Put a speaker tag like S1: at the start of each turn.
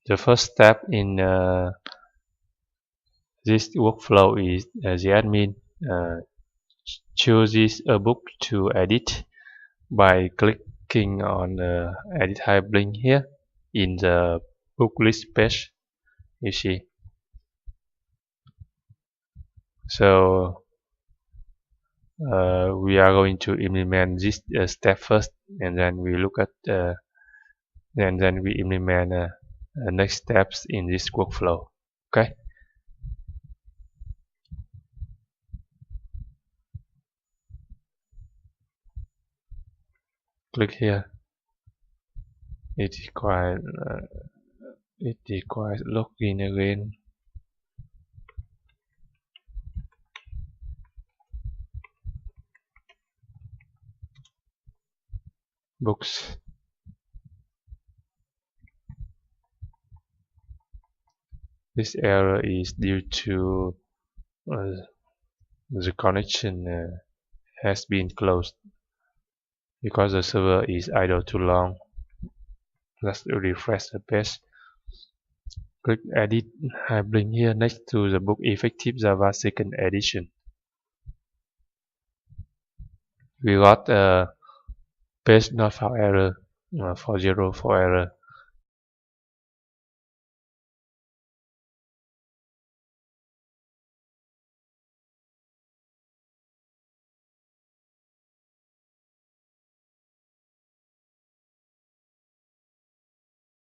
S1: The first step in this workflow is the admin chooses a book to edit by clicking on the edit hyperlink here in the book list page. You see, so we are going to implement this step first, and then we look at then we implement next steps in this workflow. Okay. Click here. It requires login again. Books. This error is due to the connection has been closed because the server is idle too long. Let's refresh the page. Click edit hyperlink here next to the book effective Java second edition. We got a page not found error, 404 error.